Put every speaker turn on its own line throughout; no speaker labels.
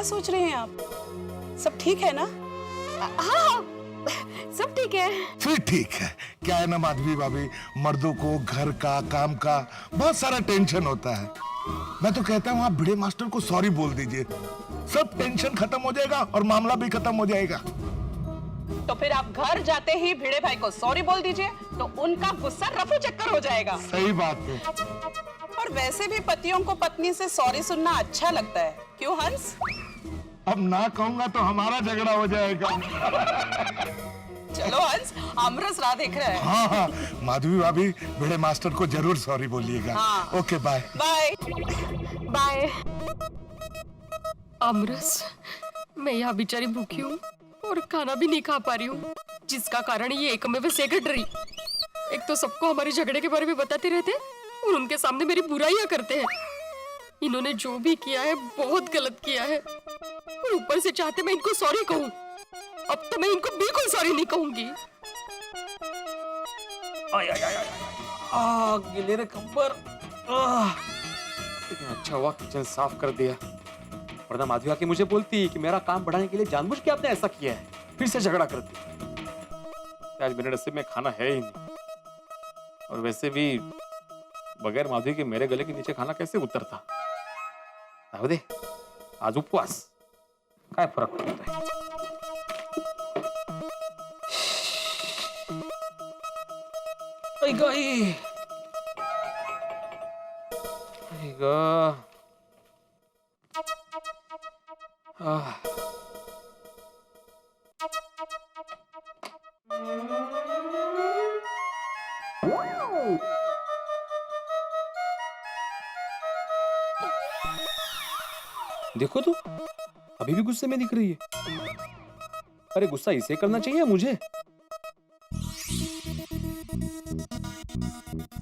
सोच रहे हैं आप? सब ठीक है ना?
हाँ, सब ठीक है।
फिर ठीक है। क्या है ना माधवी भाभी, मर्दों को घर का, काम का बहुत सारा टेंशन होता है। मैं तो कहता हूँ आप भिड़े मास्टर को सॉरी बोल दीजिए, सब टेंशन खत्म हो जाएगा और मामला भी खत्म हो जाएगा।
तो फिर आप घर जाते ही भिड़े भाई को सॉरी बोल दीजिए, तो उनका गुस्सा रफू चक्कर हो जाएगा।
सही बात है।
और वैसे भी पतियों को पत्नी से सॉरी सुनना अच्छा लगता है, क्यों हंस?
अब ना कहूंगा तो हमारा झगड़ा हो जाएगा।
चलो हंस, आमरस राह देख रहे हैं।
हाँ हाँ, माधवी भाभी भिड़े मास्टर को जरूर सॉरी बोलिएगा।
हाँ।
Okay bye.
Bye
bye. आमरस, मैं यहाँ बेचारी भूखी हूँ और खाना भी नहीं खा पा रही हूँ, जिसका कारण ये एकमेव सेक्रेटरी। एक तो सबको हमारे झगड़े के बारे में बताते रहते और उनके सामने मेरी बुराइयां करते हैं। इन्होंने जो भी किया है बहुत गलत किया है और ऊपर से चाहते मैं इनको सॉरी कहूँ। अब तो मैं इनको बिल्कुल सॉरी नहीं कहूंगी।
गिले रे कंबर। कितना अच्छा हुआ किचन साफ कर दिया, वरना माधवी आके मुझे बोलती कि मेरा काम बढ़ाने के लिए जानबूझ के आपने ऐसा किया है, फिर से झगड़ा करती। आज मेरे नसीब में खाना है ही नहीं, और वैसे भी बगैर माधवी के मेरे गले के नीचे खाना कैसे उतरता। दे आज उपवास, क्या फर्क पड़ता है। देखो तो अभी भी गुस्से में दिख रही है। अरे गुस्सा इसे करना चाहिए मुझे।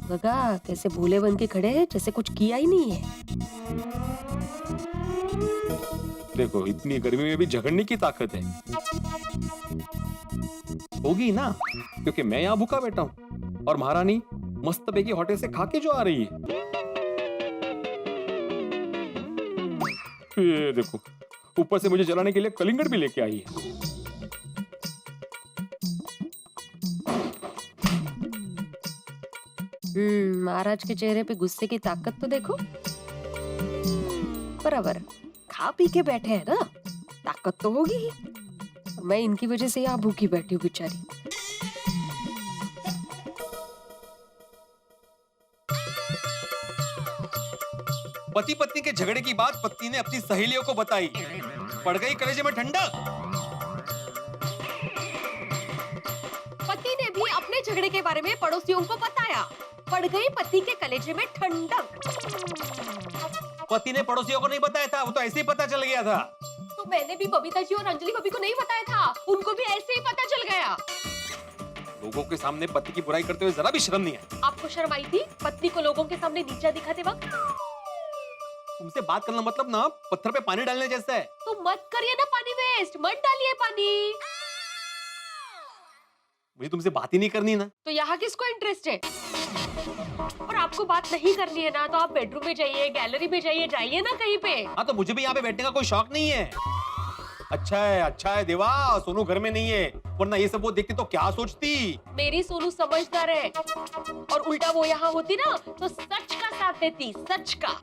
गगा कैसे भूले बन के खड़े हैं जैसे कुछ किया ही नहीं है।
देखो इतनी गर्मी में भी झगड़ने की ताकत है। होगी ना, क्योंकि मैं यहाँ भूखा बैठा हूँ और महारानी मस्त पैकी होटल से खा के जो आ रही है। ये देखो ऊपर से मुझे जलाने के लिए कलिंगड़ भी लेके आई है।
महाराज के चेहरे पे गुस्से की ताकत तो देखो। बराबर खा पी के बैठे हैं ना, ताकत तो होगी ही। मैं इनकी वजह से यहाँ भूखी बैठी हूँ बेचारी।
पति पत्नी के झगड़े की बात पत्नी ने अपनी सहेलियों को बताई, पड़ गई कलेजे में ठंडक।
पति ने भी अपने झगड़े के बारे में पड़ोसियों को बताया, पड़ गई पति के कलेजे में ठंडक।
पति ने पड़ोसियों को नहीं बताया था, वो तो ऐसे ही पता चल गया था।
तो मैंने भी बबीता जी और अंजलि भाभी को नहीं बताया था, उनको भी ऐसे ही पता चल गया।
लोगों के सामने पति की बुराई करते हुए जरा भी शर्म नहीं है।
आपको शर्म आई थी पत्नी को लोगों के सामने नीचा दिखाते वक्त?
तुमसे बात करना मतलब ना पत्थर पे पानी डालने जैसा है।
तो मत करिए ना पानी वेस्ट, मत डालिए पानी।
मुझे तुमसे बात ही नहीं करनी ना।
तो यहाँ किसको इंटरेस्ट है? और आपको बात नहीं करनी है ना, तो आप बेडरूम में जाइए, गैलरी में जाइए, जाइए ना कहीं पे।
हाँ तो मुझे भी यहाँ पे बैठने का कोई शौक नहीं है। अच्छा है देवा, सोनू घर में नहीं है, वरना ये सब वो देखती तो क्या सोचती।
मेरी सोनू समझदार है, और उल्टा वो यहाँ होती ना तो सच का साथ देती, सच का।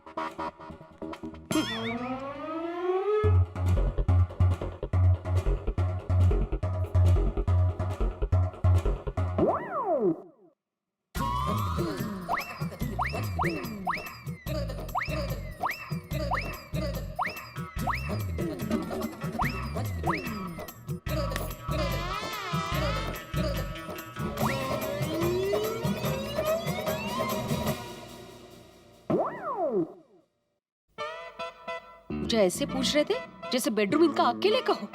मुझे ऐसे पूछ रहे थे जैसे बेडरूम इनका अकेले का हो।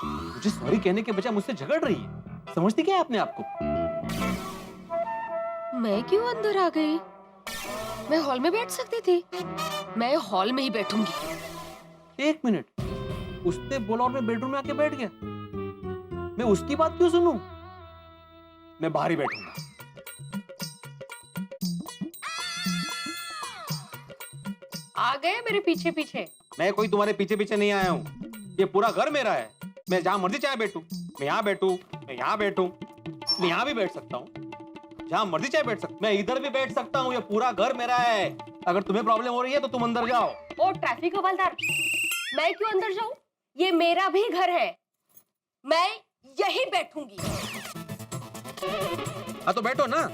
मुझे सॉरी कहने के बजाय मुझसे झगड़ रही है। समझती क्या है आपने आपको?
मैं क्यों अंदर आ गई? मैं हॉल में बैठ सकती थी। मैं हॉल में ही बैठूंगी।
एक मिनट, उसने बोला और मैं बेडरूम में आके बैठ गया। मैं उसकी बात क्यों सुनूं? मैं बाहर ही बैठूंगा।
आ गए मेरे पीछे पीछे।
मैं कोई तुम्हारे पीछे पीछे नहीं आया हूँ। ये पूरा घर मेरा है। मैं जहाँ मर्जी चाहे बैठूं। मैं यहाँ बैठूं, मैं यहाँ बैठूं, मैं यहाँ भी बैठ सकता हूँ। जहाँ मर्जी चाहे बैठ सकता, मैं इधर भी बैठ सकता हूँ। ये पूरा घर मेरा है। अगर तुम्हें प्रॉब्लम हो रही है तो तुम अंदर जाओ।
ओ ट्रैफिक हवलदार, मैं क्यों अंदर जाऊं? ये मेरा भी घर है, मैं यहीं बैठूंगी।
हाँ तो बैठो ना।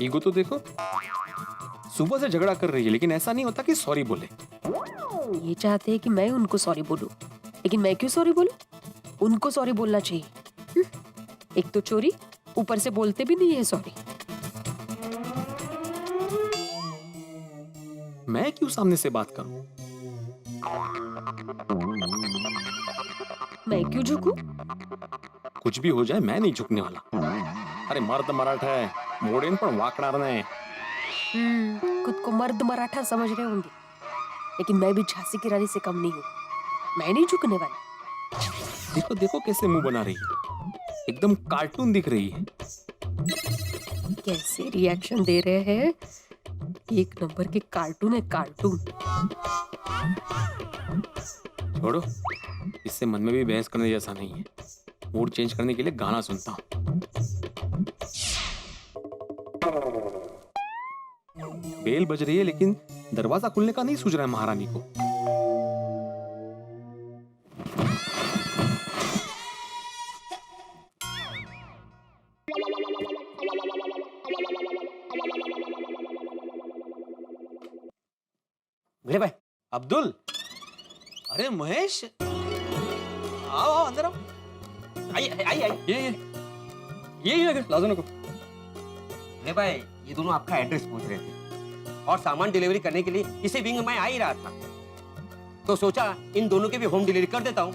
ईगो तो देखो, सुबह से झगड़ा कर रही है लेकिन ऐसा नहीं होता कि सॉरी बोले।
ये चाहते हैं कि मैं उनको सॉरी बोलूं, लेकिन मैं क्यों सॉरी बोलूं? उनको सॉरी बोलना चाहिए। एक तो चोरी, ऊपर से बोलते भी नहीं है सॉरी।
मैं क्यों सामने से बात करूं?
मैं क्यों झुकूं?
कुछ भी हो जाए मैं नहीं झुकने वाला। अरे मर्द मराठा है, मोड़ेन पण वाकणार नाही।
खुद को मर्द मराठा समझ रहे होंगे, लेकिन मैं भी झांसी की रानी से कम नहीं हूँ। मैं नहीं झुकने वाली।
देखो देखो कैसे मुंह बना रही है, एकदम कार्टून दिख रही है।
कैसे रिएक्शन दे रहे हैं, एक नंबर के कार्टून है, कार्टून।
छोड़ो, इससे मन में भी बहस करने जैसा नहीं है। मूड चेंज करने के लिए गाना सुनता हूँ। बेल बज रही है लेकिन दरवाजा खुलने का नहीं सूझ रहा है महारानी को।
भिड़े भाई,
अब्दुल, अरे महेश, आओ आओ अंदर आओ।
आइए आइए आइए।
ये लगे लाजो नको।
भिड़े भाई, ये दोनों आपका एड्रेस पूछ रहे थे और सामान डिलीवरी करने के लिए इसी विंग में आ ही रहा था, तो सोचा इन दोनों की भी होम डिलीवरी कर देता हूँ।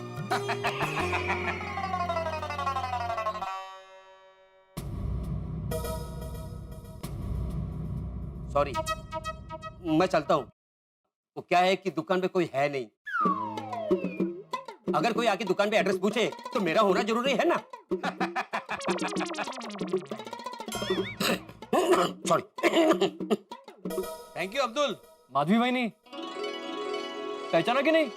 सॉरी, मैं चलता हूँ। वो क्या है कि दुकान पे कोई है नहीं। अगर कोई आके दुकान पे एड्रेस पूछे तो मेरा होना जरूरी है ना। Sorry.
Thank you Abdul.
Madhavi भाई नहीं पहचाना कि नहीं?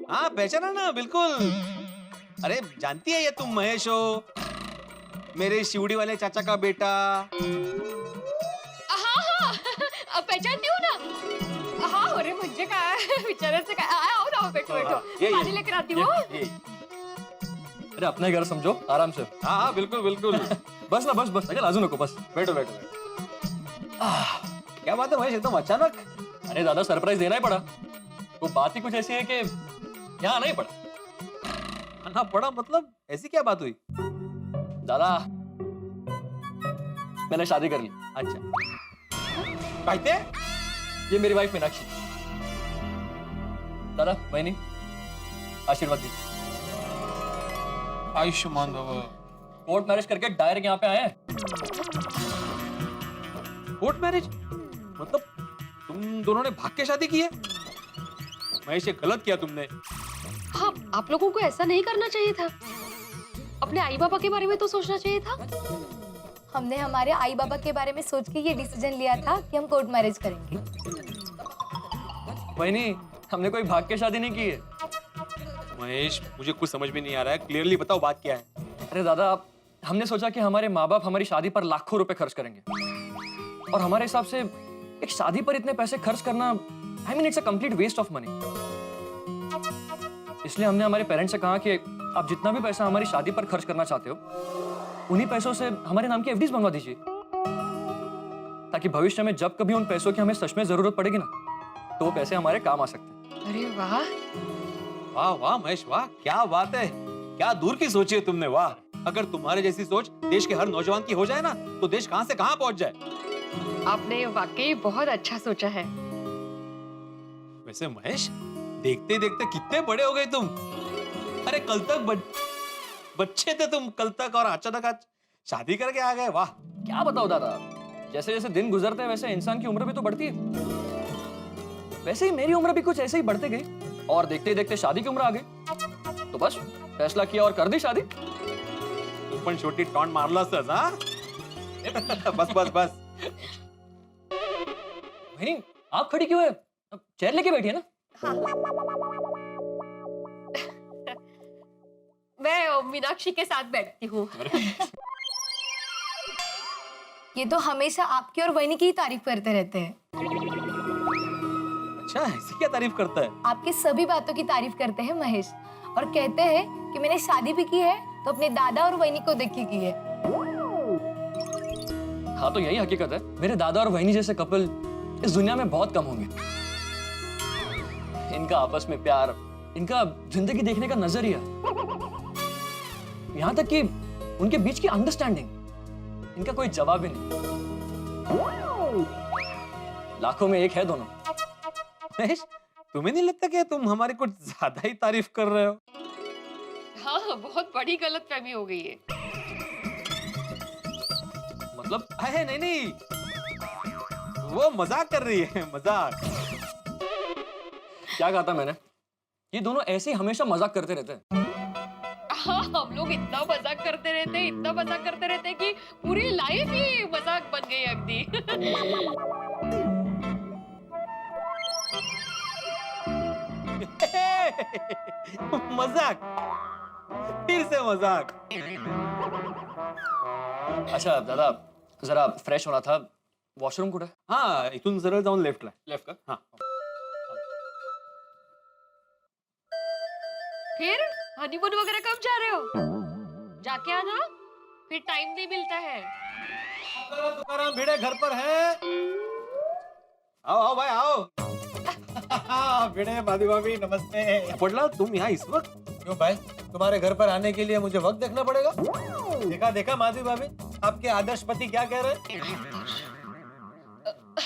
हाँ पहचाना ना, बिल्कुल। अरे जानती है ये तुम महेश हो, मेरे शिवड़ी वाले चाचा का बेटा।
पहचानती हूँ ना। हाँ, अरे म्हणजे काय विचारायचं काय? आओ ना, बैठो बैठो, पाणी लेकर आती हूँ।
अरे अपने घर समझो, आराम से।
हाँ हाँ बिल्कुल बिल्कुल।
बस ना, बस बस, अरे लाजू नको, बस
बैठो बैठो बैठो। क्या बात है महेश, एकदम अचानक?
अरे दादा, सरप्राइज देना ही पड़ा। वो बात ही कुछ ऐसी है कि यहाँ आना ही पड़ा।
आना पड़ा मतलब? ऐसी क्या बात हुई?
दादा, मैंने शादी कर ली।
अच्छा, कहते?
ये मेरी वाइफ मीनाक्षी। दादा, बहनी, आशीर्वाद दी।
आयुष्मान भव।
कोर्ट मैरिज करके डायरेक्ट यहाँ पे आए हैं।
कोर्ट मैरिज मतलब तुम दोनों ने भाग के शादी की है? महेश, ये गलत किया तुमने।
हाँ, आप लोगों को ऐसा नहीं करना चाहिए था। अपने आई बाबा के बारे में तो सोचना चाहिए था।
हमने हमारे आई बाबा के बारे में सोच के ये डिसीजन लिया था कि हम कोर्ट मैरिज करेंगे।
बहनी, हमने कोई भाग के शादी नहीं की है।
महेश, मुझे कुछ समझ में नहीं आ रहा है, क्लियरली बताओ बात क्या है।
अरे दादा, हमने सोचा कि हमारे माँ बाप हमारी शादी पर लाखों रुपए खर्च करेंगे, और हमारे हिसाब से एक शादी पर इतने पैसे खर्च करना, I mean it's a complete waste of money. इसलिए हमने हमारे पेरेंट्स से कहा कि आप जितना भी पैसा हमारी शादी पर खर्च करना चाहते हो, उन्हीं पैसों से हमारे नाम की एफडीज मंगवा दीजिए, ताकि भविष्य में जब कभी उन पैसों की हमें सच में जरूरत पड़ेगी ना, तो वो पैसे हमारे काम आ सकते हैं।
अरे वाह,
वाह वाह महेश वाह, क्या बात है, क्या दूर की सोची है तुमने। वाह, अगर तुम्हारे जैसी सोच देश के हर नौजवान की हो जाए ना, तो देश कहां से कहां पहुंच जाए।
आपने वाकई बहुत अच्छा सोचा है।
वैसे महेश, देखते देखते कितने बड़े हो गए तुम। अरे कल तक बच्चे थे तुम, कल तक, और अचानक आज शादी करके आ गए। वाह।
क्या बताओ दादा, जैसे जैसे दिन गुजरते हैं वैसे इंसान की उम्र भी तो बढ़ती है। वैसे ही मेरी उम्र भी कुछ ऐसे ही बढ़ते गई, और देखते देखते शादी की उम्र आ गई, तो बस फैसला किया और कर दी शादी।
तू पण छोटी टॉन मारलास, हाँ? बस बस बस।
वही आप खड़ी क्यों है? अब चेयर लेके बैठी है ना।
मैं मीनाक्षी के साथ बैठती हूँ।
ये तो हमेशा आपकी और वहीनी की ही तारीफ करते रहते हैं।
अच्छा, ऐसी क्या तारीफ करता है?
आपकी सभी बातों की तारीफ करते हैं महेश, और कहते हैं कि मैंने शादी भी की है तो अपने दादा और वहीनी को देख के की है।
हाँ तो यही हकीकत है। मेरे दादा और वहिनी जैसे कपल इस दुनिया में बहुत कम होंगे। इनका आपस में प्यार, इनका जिंदगी देखने का नजरिया, यहाँ तक कि उनके बीच की अंडरस्टैंडिंग, इनका कोई जवाब ही नहीं। लाखों में एक है दोनों।
महेश, तुम्हें नहीं लगता कि तुम हमारी कुछ ज्यादा ही तारीफ कर रहे हो?
हाँ, बहुत बड़ी गलतफहमी हो गई है।
मतलब है नहीं नहीं, वो मजाक कर रही है, मजाक।
क्या कहा था मैंने? ये दोनों ऐसे ही हमेशा मजाक करते रहते हैं।
हाँ, हम लोग इतना मजाक करते रहते हैं, इतना मजाक करते रहते हैं कि पूरी लाइफ ही मजाक बन गई अगदी।
मजाक, फिर से मजाक।
अच्छा दादा, जरा फ्रेश होना था, वॉशरूम कुठे?
हाँ, इथून सरळ जाऊन लेफ्टला.
लेफ्ट का?
हाँ.
फिर हनीमून वगैरह कब जा रहे हो? जाके आना, फिर टाइम नहीं मिलता है।
तुकाराम भिड़े घर पर है?
आओ आओ भाई आओ.
भिड़े माधवी भाभी नमस्ते।
पडला तुम यहाँ इस वक्त?
क्यों भाई, तुम्हारे घर पर आने के लिए मुझे वक्त देखना पड़ेगा? देखा देखा माधवी भाभी, आपके आदर्श पति क्या कह रहे हैं?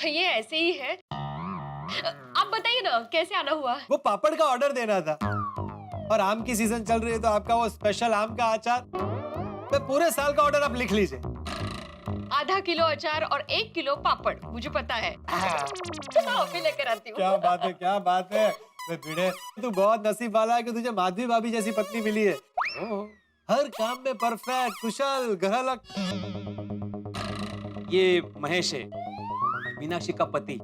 ये ऐसे ही है। आप बताइए ना कैसे आना हुआ?
वो पापड़ का ऑर्डर देना था, और आम की सीजन चल रही है तो आपका वो स्पेशल आम का अचार, मैं पूरे साल का ऑर्डर आप लिख लीजिए।
आधा किलो अचार और 1 किलो पापड़, मुझे पता है। चलो अभी लेकर आती हूँ।
क्या बात है, क्या बात है। वे भिड़े, तू बहुत नसीब वाला है कि तुझे माधवी भाभी जैसी पत्नी मिली है। हर काम में परफेक्ट, कुशल, घरलक।
ये महेश है, मीनाक्षी का पति.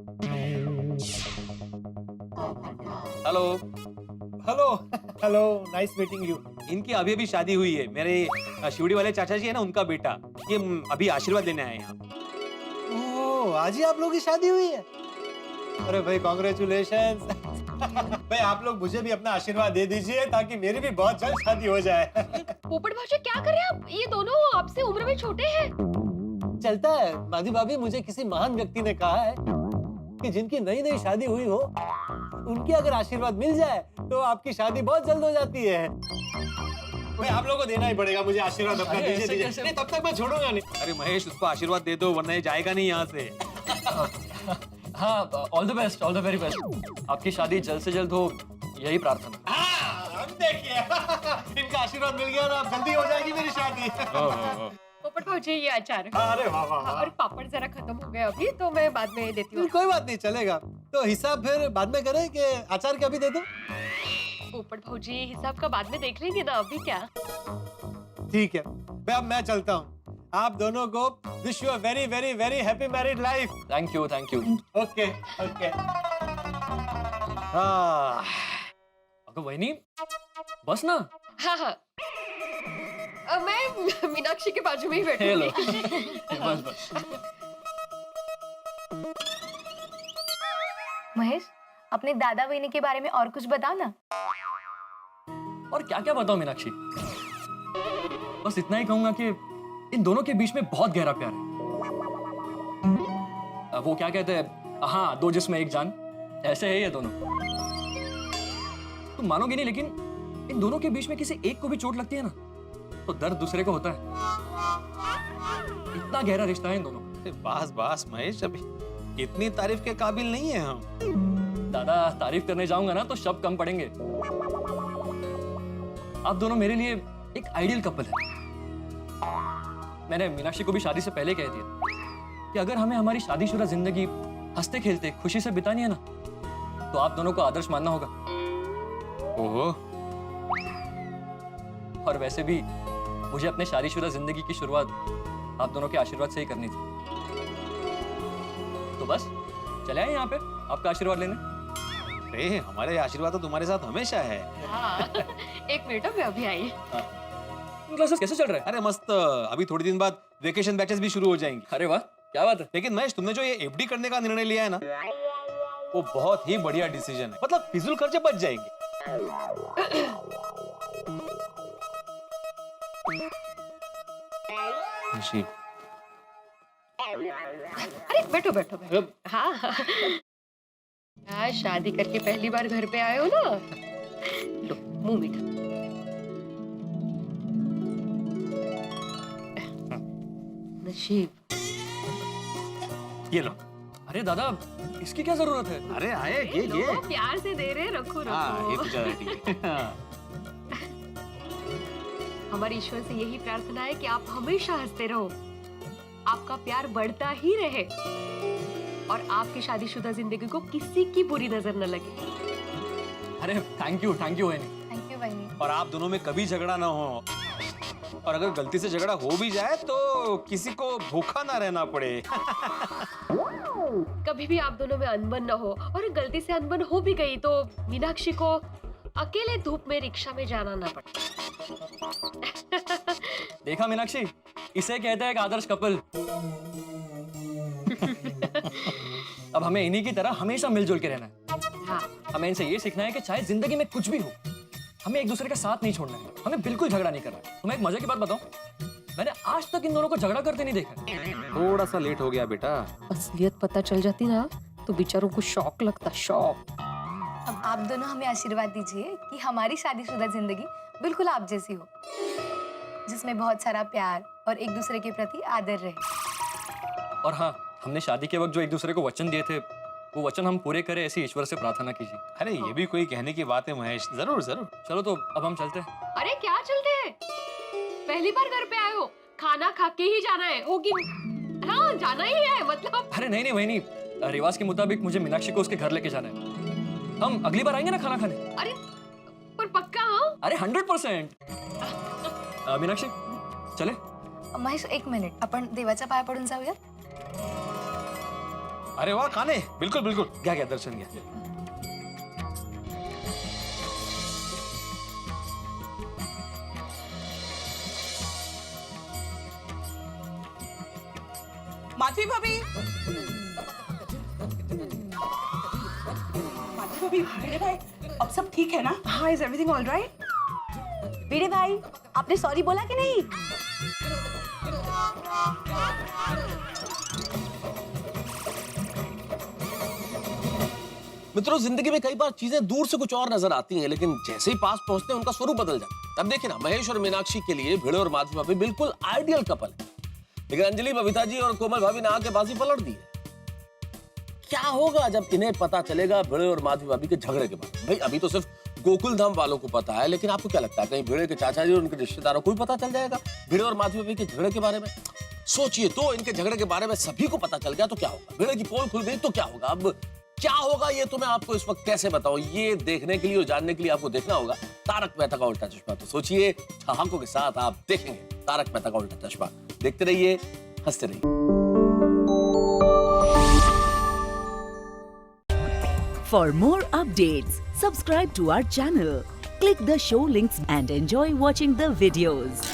Hello.
Hello hello, nice meeting you.
इनकी अभी अभी शादी हुई है. मेरे शिवड़ी वाले चाचा जी है ना, उनका बेटा. ये अभी आशीर्वाद लेने आए यहाँ.
ओह, आज ही आप लोगों की शादी हुई है? अरे भाई कॉन्ग्रेचुलेशंस। भाई आप लोग मुझे भी अपना आशीर्वाद दे दीजिए ताकि मेरी भी बहुत जल्द शादी हो जाए।
पोपट भाषा क्या कर रहे हैं आप? ये दोनों आपसे उम्र में छोटे हैं।
चलता है माधवी भाभी, मुझे किसी महान व्यक्ति ने कहा है कि जिनकी नई नई शादी हुई हो, उनकी अगर आशीर्वाद मिल जाए तो आपकी शादी बहुत जल्द हो जाती है। भाई आप लोगों को देना ही पड़ेगा मुझे आशीर्वाद अपना।
अरे, ऐसे
दीजिए
कैसे?
नहीं, तब तक मैं छोड़ूंगा नहीं।
अरे महेश, उसको आशीर्वाद दे दो वरना ये जाएगा नहीं यहाँ से.
हाँ, all the best, all the very best. आपकी शादी जल्द से जल्द हो, यही प्रार्थना।
हम देखिए इनका आशीर्वाद मिल गया ना, अब जल्दी हो जाएगी मेरी शादी।
पोपट भाजी ये अचार।
अरे वाह वाह वाह।
और पापड़ जरा खत्म हो गया अभी, तो मैं बाद में देती हूँ।
कोई बात नहीं, चलेगा। तो हिसाब फिर बाद में करें कि अचार क्या भी दे दूं?
पोपट भाजी हिसाब का बाद में देख लेंगे ना, अभी क्या।
ठीक है भाई, अब मैं चलता हूँ। आप दोनों को wish you a very very very happy married life.
Thank you, thank you.
Okay okay.
हाँ, अगर वही बस ना।
हाँ हाँ, मैं मीनाक्षी के बाजू में ही
हेलो।
बैठूंगी।
बस बस।
महेश, अपने दादा वहीनी के बारे में और कुछ बताओ ना।
और क्या क्या बताऊं मीनाक्षी, बस इतना ही कहूंगा कि इन दोनों के बीच में बहुत गहरा प्यार है। वो क्या कहते हैं, हाँ, दो जिस्म एक जान, ऐसे है ये दोनों। तुम मानोगे नहीं, लेकिन इन दोनों के बीच में किसी एक को भी चोट लगती है ना, तो दर्द दूसरे को होता है। इतना गहरा रिश्ता है इन दोनों।
बस बस महेश, अभी इतनी तारीफ के काबिल नहीं है हम.
दादा, तारीफ करने जाऊंगा ना तो शब्द कम पड़ेंगे। आप दोनों मेरे लिए एक आइडियल कपल है। मैंने मीनाक्षी को भी शादी से पहले कह दिया कि अगर हमें हमारी शादीशुदा जिंदगी हंसते खेलते खुशी से बितानी है ना, तो आप दोनों को आदर्श मानना होगा।
ओहो,
और वैसे भी मुझे अपने शादीशुदा जिंदगी की शुरुआत आप दोनों के आशीर्वाद से ही करनी थी। तो बस चले आए यहाँ पे आपका आशीर्वाद लेने।
अरे हमारे आशीर्वाद तो तुम्हारे साथ हमेशा है।
हाँ, एक मिनट मैं अभी आई।
क्लासेस कैसे चल रहे हैं?
अरे मस्त, अभी थोड़ी दिन बाद वेकेशन बैचेस भी शुरू हो जाएंगे।
अरे वाह, क्या बात है।
लेकिन महेश, तुमने जो ये एफडी करने का निर्णय लिया है ना, वो बहुत ही बढ़िया डिसीजन है। मतलब फिजूल खर्चे बच जाएंगे। नशीब।
अरे बैठो बैठो बैठो। हाँ आज शादी करके पहली बार घर पे आए हो ना, लो मुंह मीठा। नशीब।
ये लो।
अरे दादा, इसकी क्या जरूरत है?
अरे आए ये
लो, प्यार से दे रहे, रखो
हाँ, ये
रखो।
तो ज्यादा ठीक है।
हमारी ईश्वर से यही प्रार्थना है कि आप हमेशा हंसते रहो, आपका प्यार बढ़ता ही रहे और आपकी शादीशुदा जिंदगी को किसी की बुरी नजर न लगे।
अरे thank you Waini.
Thank you बहनी।
और आप दोनों में कभी झगड़ा ना हो, और अगर गलती से झगड़ा हो भी जाए तो किसी को भूखा ना रहना पड़े।
कभी भी आप दोनों में अनबन न हो, और गलती से अनबन हो भी गई तो मीनाक्षी को अकेले धूप में रिक्शा में जाना ना पड़े।
देखा मीनाक्षी, इसे कहते हैं एक आदर्श कपल। अब हमें इन्हीं की तरह हमेशा मिलजुल के रहना है।
हाँ,
हमें इनसे ये सीखना है कि चाहे जिंदगी में कुछ भी हो, हमें एक दूसरे का साथ नहीं छोड़ना है, हमें बिल्कुल झगड़ा नहीं करना है। तुम्हें एक मजे की बात बताऊं, मैंने आज तक इन दोनों को झगड़ा करते नहीं देखा।
थोड़ा सा लेट हो गया बेटा।
असलियत पता चल जाती ना तो बेचारों को शौक लगता, शौक।
अब आप दोनों हमें आशीर्वाद दीजिए कि हमारी शादीशुदा जिंदगी बिल्कुल आप जैसी हो, जिसमें बहुत सारा प्यार और एक दूसरे के प्रति आदर रहे।
और हाँ, हमने शादी के वक्त जो एक दूसरे को वचन दिए थे, वो वचन हम पूरे करें, ऐसी ईश्वर से प्रार्थना कीजिए।
अरे ये भी कोई कहने की बात है महेश। जरूर जरूर।
चलो तो अब हम चलते हैं।
अरे क्या चलते हैं, पहली बार घर पे आए हो, खाना खा के ही जाना है, होगी। हाँ जाना ही है मतलब।
अरे नहीं नहीं, रिवाज के मुताबिक मुझे मीनाक्षी को उसके घर लेके जाना है। हम अगली बार आएंगे ना खाना खाने।
अरे पर पक्का? हाँ
अरे 100%। मीनाक्षी चले।
महेश एक मिनिट, आपण देवाच्या पाया पडून जाऊया।
अरे वाह काने, बिल्कुल बिल्कुल, घ्या दर्शन घ्या।
माधवी भाभी, माधवी भाभी, भिड़े भाई, अब सब ठीक है ना? हाँ, इज एवरीथिंग ऑल राइट?
भिड़े भाई, आपने सॉरी बोला कि नहीं?
मित्रों, जिंदगी में कई बार चीजें दूर से कुछ और नजर आती हैं, लेकिन जैसे ही पास पहुंचते हैं उनका स्वरूप बदल जाता है। अब देखिए ना, महेश और मीनाक्षी के लिए भिड़े और माधवी भाभी बिल्कुल आइडियल कपल है, लेकिन अंजलि, बबीता जी और कोमल भाभी ने आके बाजी पलट दी है। क्या होगा जब इन्हें पता चलेगा भिड़े और माधवी भाभी के झगड़े के बारे में? भाई अभी तो सिर्फ गोकुल धाम वालों को पता है, लेकिन आपको क्या लगता है कहीं भिड़े के चाचा जी और उनके रिश्तेदारों को भी पता चल जाएगा भिड़े और माधवी भाभी के झगड़े के बारे में? सोचिए तो, इनके झगड़े के बारे में सभी को पता चल गया तो क्या होगा? भिड़े की पोल खुल गई तो क्या होगा? अब क्या होगा ये तो मैं आपको इस वक्त कैसे बताऊं? ये देखने के लिए और जानने के लिए आपको देखना होगा तारक मेहता का उल्टा चश्मा। तो सोचिए, ठहाकों के साथ आप देखेंगे तारक मेहता का उल्टा चश्मा। देखते रहिए, हंसते रहिए।
For more updates, subscribe to our channel, click the show links and enjoy watching the videos.